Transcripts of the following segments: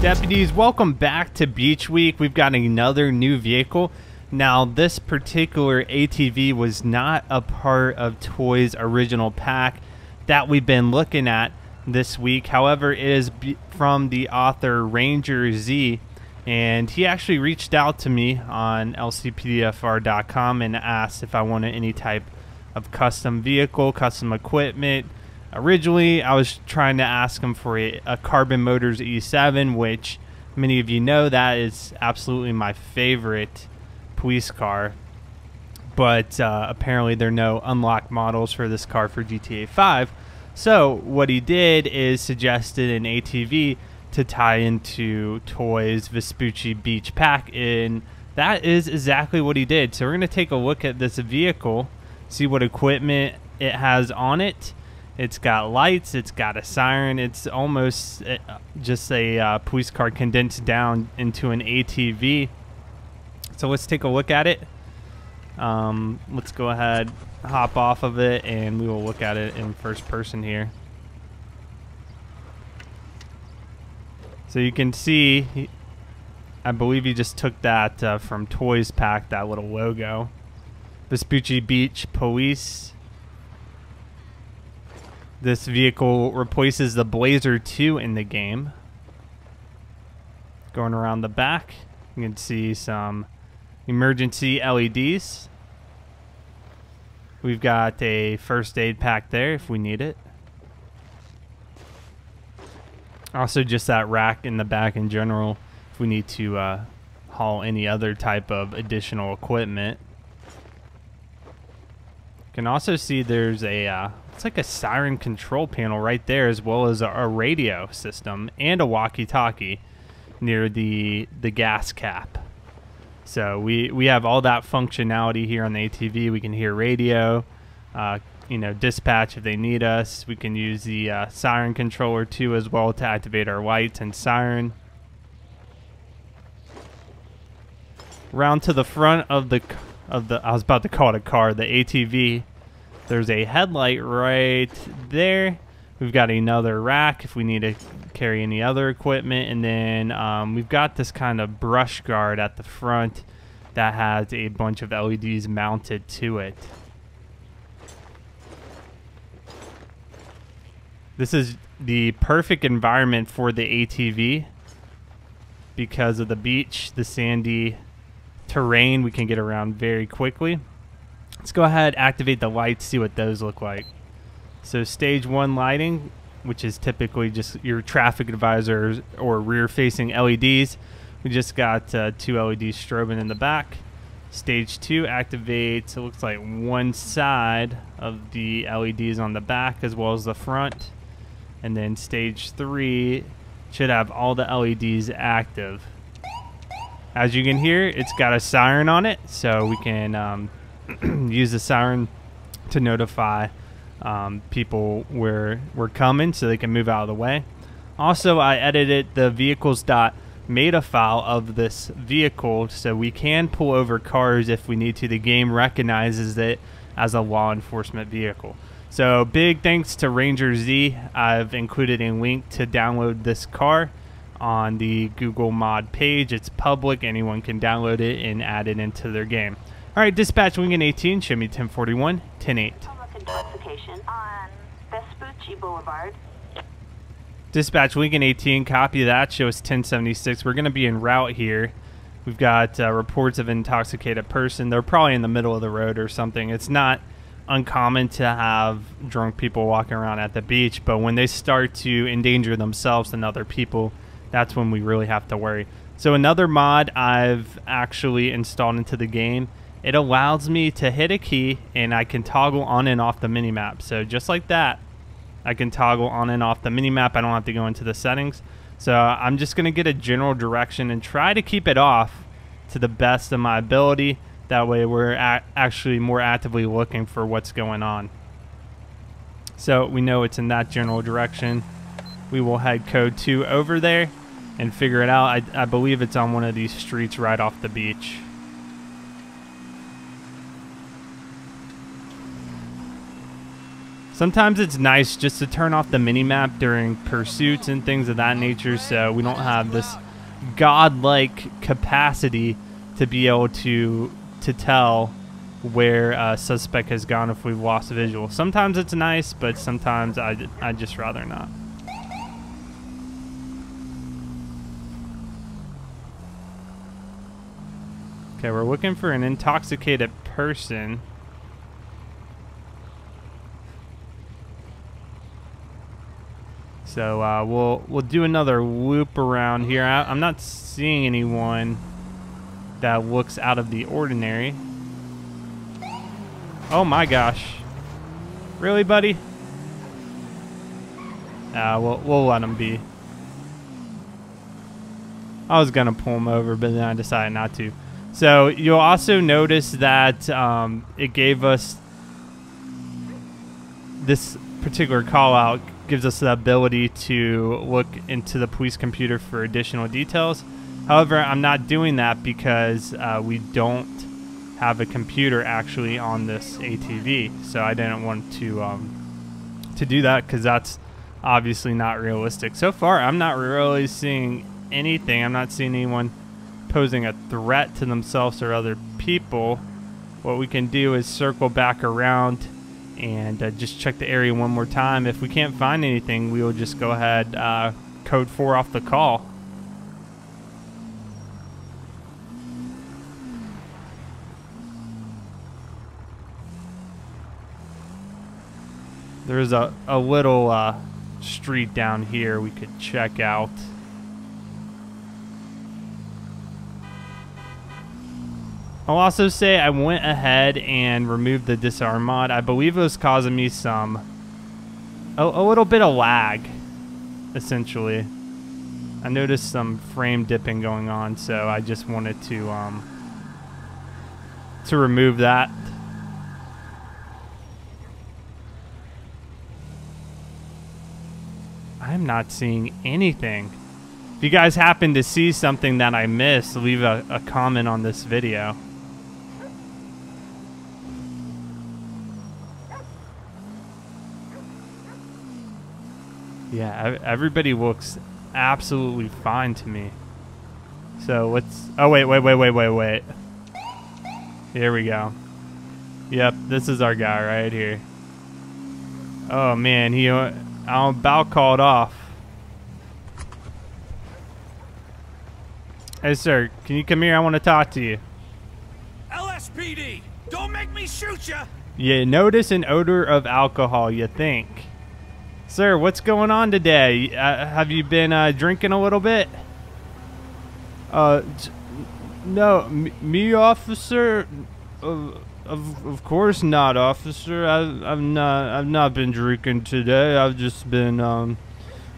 Deputies, welcome back to Beach Week. We've got another new vehicle. Now, this particular ATV was not a part of Toy's original pack that we've been looking at this week. However, it is from the author Ranger Z, and he actually reached out to me on LSPDFR.com and asked if I wanted any type of custom vehicle, custom equipment. Originally, I was trying to ask him for a Carbon Motors E7, which many of you know that is absolutely my favorite police car. But apparently there are no unlocked models for this car for GTA 5. So what he did is suggested an ATV to tie into Toy's Vespucci Beach pack, and that is exactly what he did. So we're going to take a look at this vehicle, see what equipment it has on it. It's got lights, it's got a siren, it's almost just a police car condensed down into an ATV. So let's take a look at it. Let's go ahead, hop off of it, and we will look at it in first person here. So you can see, I believe he just took that from Toys pack, that little logo. Vespucci Beach Police. This vehicle replaces the Blazer 2 in the game. Going around the back, you can see some emergency LEDs. We've got a first aid pack there if we need it. Also just that rack in the back in general if we need to haul any other type of additional equipment. You can also see there's a it's like a siren control panel right there, as well as a radio system and a walkie-talkie near the gas cap. So we have all that functionality here on the ATV. We can hear radio, you know, dispatch if they need us. We can use the siren controller too as well to activate our lights and siren. Round to the front of the I was about to call it a car, the ATV. There's a headlight right there. We've got another rack if we need to carry any other equipment, and then we've got this kind of brush guard at the front that has a bunch of LEDs mounted to it. This is the perfect environment for the ATV because of the beach, the sandy terrain. We can get around very quickly. Let's go ahead, activate the lights, see what those look like. So stage 1 lighting, which is typically just your traffic advisors or rear facing LEDs. We just got 2 LEDs strobing in the back. Stage 2 activates, it looks like one side of the LEDs on the back as well as the front. And then stage 3 should have all the LEDs active. As you can hear, it's got a siren on it, so we can use the siren to notify people where we're coming so they can move out of the way. Also, I edited the vehicles.meta file of this vehicle so we can pull over cars if we need to. The game recognizes it as a law enforcement vehicle. So big thanks to Ranger Z. I've included a link to download this car on the Google mod page. It's public, anyone can download it and add it into their game. All right, dispatch Lincoln 18, show me 1041, 10-8. Public intoxication on Vespucci Boulevard. Dispatch Lincoln 18, copy that, show us 1076. We're going to be en route here. We've got reports of intoxicated person. They're probably in the middle of the road or something. It's not uncommon to have drunk people walking around at the beach, but when they start to endanger themselves and other people, that's when we really have to worry. So another mod I've actually installed into the game, it allows me to hit a key and I can toggle on and off the minimap. So just like that, I can toggle on and off the minimap. I don't have to go into the settings. So I'm just going to get a general direction and try to keep it off to the best of my ability. That way we're actually more actively looking for what's going on. So we know it's in that general direction. We will head code 2 over there and figure it out. I believe it's on one of these streets right off the beach. Sometimes it's nice just to turn off the mini-map during pursuits and things of that nature, so we don't have this godlike capacity to be able to tell where a suspect has gone if we've lost a visual. Sometimes it's nice, but sometimes I'd just rather not. Okay, we're looking for an intoxicated person. So we'll do another loop around here. I'm not seeing anyone that looks out of the ordinary. Oh my gosh. Really, buddy? We'll let him be. I was gonna pull him over, but then I decided not to. So you'll also notice that it gave us this particular call out gives us the ability to look into the police computer for additional details. However, I'm not doing that because we don't have a computer actually on this ATV, so I didn't want to do that because that's obviously not realistic. So far, I'm not really seeing anything. I'm not seeing anyone posing a threat to themselves or other people. What we can do is circle back around and just check the area one more time. If we can't find anything, we will just go ahead, code 4 off the call. There's a little street down here we could check out. I'll also say I went ahead and removed the disarm mod. I believe it was causing me a little bit of lag, essentially. I noticed some frame dipping going on, so I just wanted to remove that. I'm not seeing anything. If you guys happen to see something that I missed, leave a comment on this video. Yeah, everybody looks absolutely fine to me. So let's... Oh, wait. Here we go. Yep, this is our guy right here. Oh, man, I'm about called off. Hey, sir, can you come here? I want to talk to you. LSPD, don't make me shoot ya! You notice an odor of alcohol, you think. Sir, what's going on today? Have you been drinking a little bit? No, me, officer? Of course not, officer. I've not been drinking today. I've just been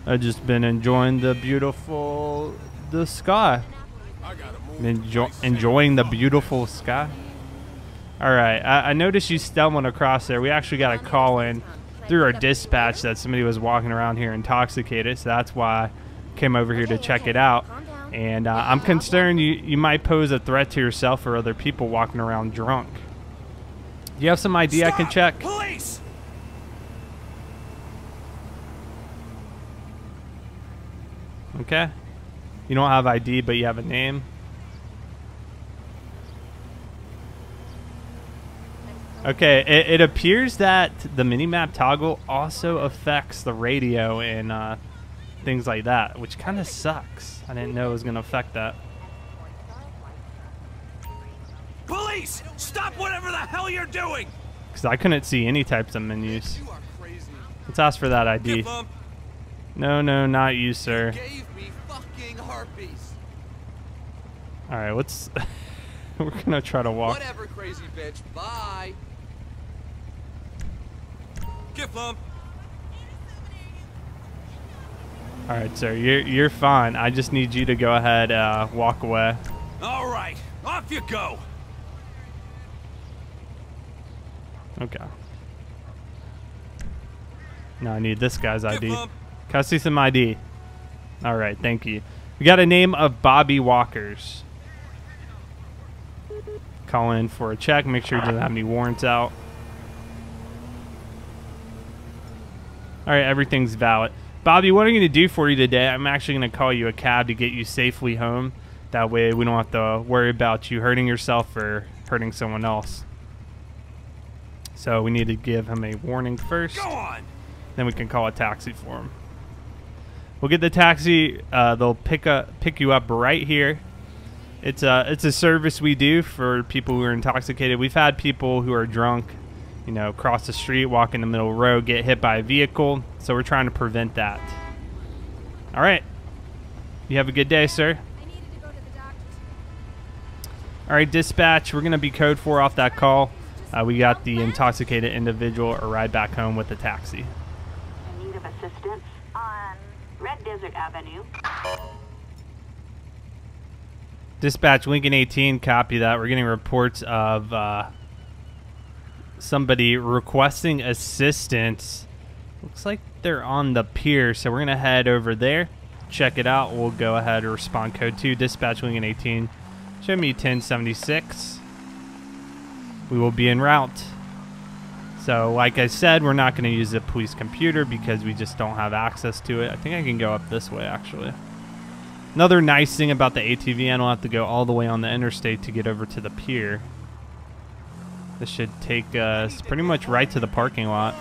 enjoying the sky. Enjoying the beautiful sky. All right, I noticed you stumbling across there. We actually got a call in through our dispatch that somebody was walking around here intoxicated, so that's why I came over here to check it out. And I'm concerned you might pose a threat to yourself or other people walking around drunk. Do you have some ID I can check? Police! Okay. You don't have ID, but you have a name. Okay, it appears that the minimap toggle also affects the radio and things like that, which kind of sucks. I didn't know it was going to affect that. Police! Stop whatever the hell you're doing! Because I couldn't see any types of menus. You are crazy. Let's ask for that ID. Give 'em. No, not you, sir. Gave me fucking herpes. All right, let's... We're going to try to walk. Whatever, crazy bitch. Bye. Give 'em. All right, sir, you're fine. I just need you to go ahead, walk away. All right, off you go. Okay. Now I need this guy's ID. Give 'em. Can I see some ID? All right, thank you. We got a name of Bobby Walkers. Calling in for a check. Make sure he doesn't have any warrants out. All right, everything's valid. Bobby, what I'm going to do for you today, I'm actually going to call you a cab to get you safely home. That way we don't have to worry about you hurting yourself or hurting someone else. So we need to give him a warning first. Go on. Then we can call a taxi for him. We'll get the taxi. They'll pick you up right here. It's a service we do for people who are intoxicated. We've had people who are drunk, you know, cross the street, walk in the middle of the road, get hit by a vehicle. So we're trying to prevent that. All right. You have a good day, sir. I needed to go to the doctor's. All right, dispatch. We're gonna be code 4 off that call. We got the intoxicated individual a ride back home with the taxi. In need of assistance on Red Desert Avenue. Dispatch, Lincoln 18, copy that. We're getting reports of somebody requesting assistance. Looks like they're on the pier, so we're going to head over there, check it out. We'll go ahead and respond code 2. Dispatch, Lincoln 18, show me 1076. We will be en route. So, like I said, we're not going to use the police computer because we just don't have access to it. I think I can go up this way, actually. Another nice thing about the ATV, I don't have to go all the way on the interstate to get over to the pier. This should take us pretty much right to the parking lot.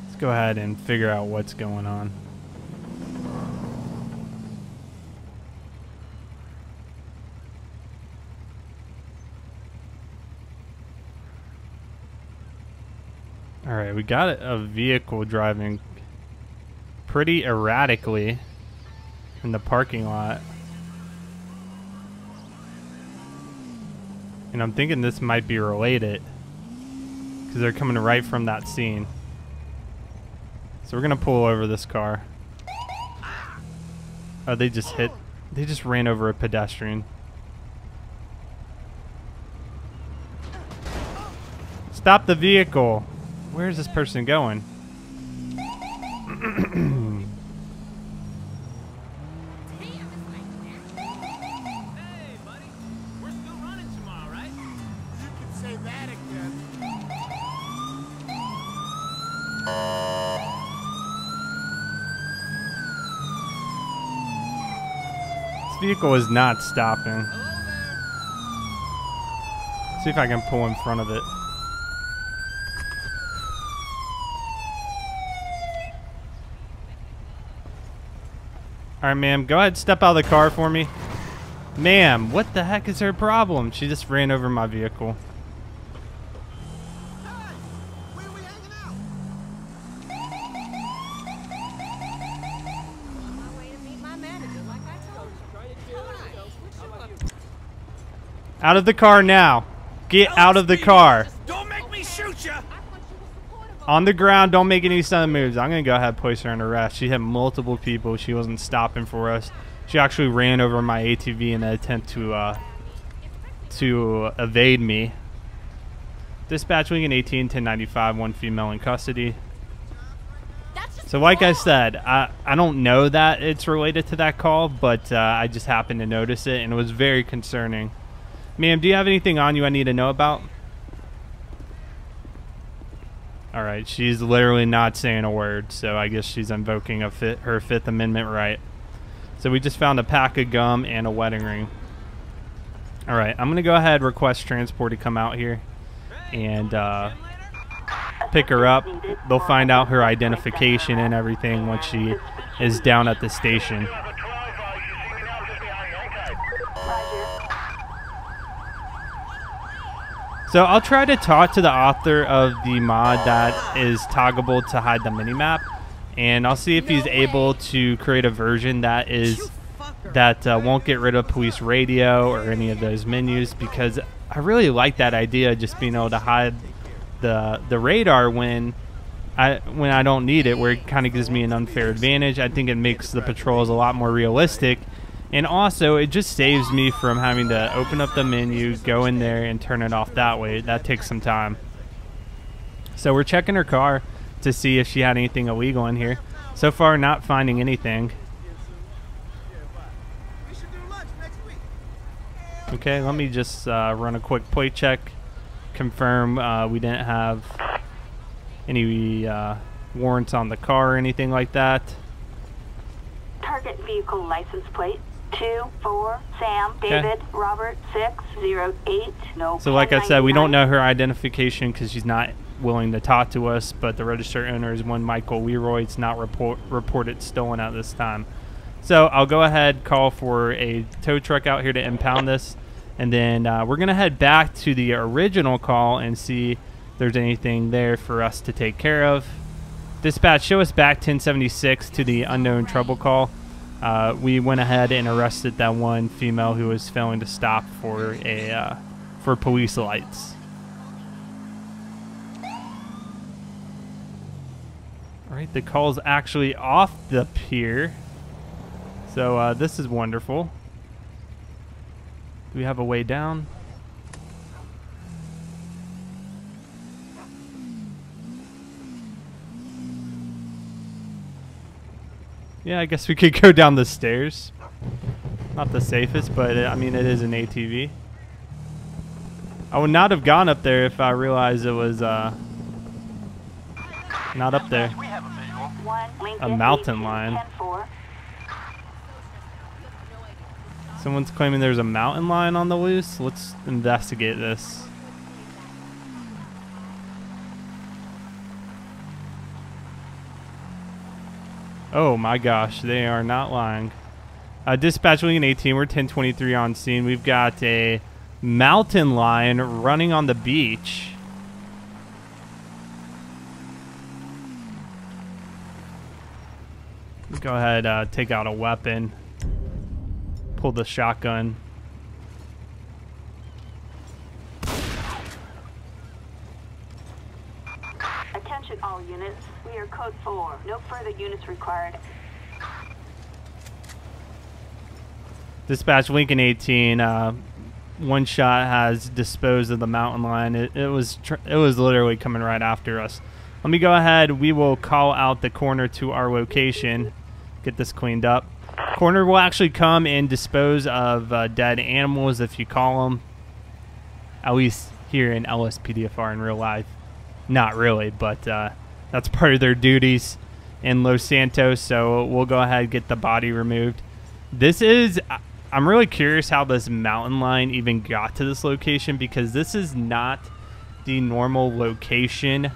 Let's go ahead and figure out what's going on. Alright, we got a vehicle driving pretty erratically in the parking lot. And I'm thinking this might be related because they're coming right from that scene. So we're going to pull over this car. Oh, they just ran over a pedestrian. Stop the vehicle. Where is this person going? Hey, buddy. We're still running tomorrow, right? You can say that again. This vehicle is not stopping. See if I can pull in front of it. Alright, ma'am, go ahead, step out of the car for me. Ma'am, what the heck is her problem? She just ran over my vehicle. Hey, where are we hanging out? On my way to meet my manager, like I told you. Come on, switch you up. Out of the car now. Get out of the car. Don't make me shoot you. I thought you were supportive of On the ground, don't make any sudden moves. I'm going to go ahead and place her in arrest. She hit multiple people. She wasn't stopping for us. She actually ran over my ATV in an attempt to evade me. Dispatch Lincoln 18, 1095, one female in custody. That's just So like I wrong. said, I don't know that it's related to that call, but I just happened to notice it, and it was very concerning. Ma'am, do you have anything on you I need to know about? All right, she's literally not saying a word, so I guess she's invoking her Fifth Amendment right. So we just found a pack of gum and a wedding ring. All right, I'm going to go ahead and request transport to come out here and pick her up. They'll find out her identification and everything once she is down at the station. So I'll try to talk to the author of the mod that is toggleable to hide the minimap, and I'll see if he's able to create a version that won't get rid of police radio or any of those menus, because I really like that idea, just being able to hide the radar when I don't need it, where it kind of gives me an unfair advantage. I think it makes the patrols a lot more realistic. And also, it just saves me from having to open up the menu, go in there, and turn it off that way. That takes some time. So we're checking her car to see if she had anything illegal in here. So far, not finding anything. lunch next week. Okay, let me just run a quick plate check, confirm we didn't have any warrants on the car or anything like that. Target vehicle license plate 24 Sam David Robert 608. No. So like I said, we don't 1099. know her identification because she's not willing to talk to us, but the registered owner is one Michael Leroy. It's not reported stolen at this time. So I'll go ahead, call for a tow truck out here to impound this, and then we're going to head back to the original call and see if there's anything there for us to take care of. Dispatch, show us back 1076 to the unknown trouble call. We went ahead and arrested that one female who was failing to stop for police lights. All right, the call's actually off the pier, so this is wonderful. Do we have a way down? Yeah, I guess we could go down the stairs. Not the safest, but I mean, it is an ATV. I would not have gone up there if I realized it was not up there. A mountain lion. Someone's claiming there's a mountain lion on the loose. Let's investigate this. Oh my gosh, they are not lying. Dispatch Lincoln 18, we're 1023 on scene. We've got a mountain lion running on the beach. Go ahead, take out a weapon. Pull the shotgun. Attention all units. We are code 4. No further units required. Dispatch Lincoln 18. One shot has disposed of the mountain lion. It was literally coming right after us. Let me go ahead. We will call out the coroner to our location. Get this cleaned up. Coroner will actually come and dispose of dead animals if you call them. At least here in LSPDFR in real life. Not really, but that's part of their duties in Los Santos. So we'll go ahead and get the body removed. I'm really curious how this mountain lion even got to this location, because this is not the normal location.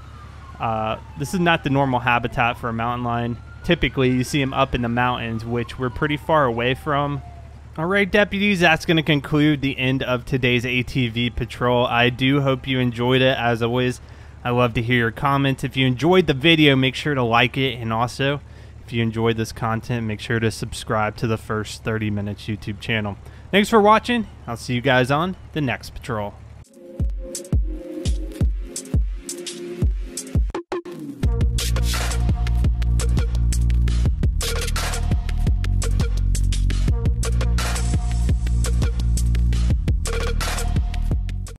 This is not the normal habitat for a mountain lion. Typically, you see them up in the mountains, which we're pretty far away from. All right, deputies, that's going to conclude the end of today's ATV patrol. I do hope you enjoyed it. As always, I love to hear your comments. If you enjoyed the video, make sure to like it. And also, if you enjoyed this content, make sure to subscribe to the First 30 Minutes YouTube channel. Thanks for watching. I'll see you guys on the next patrol.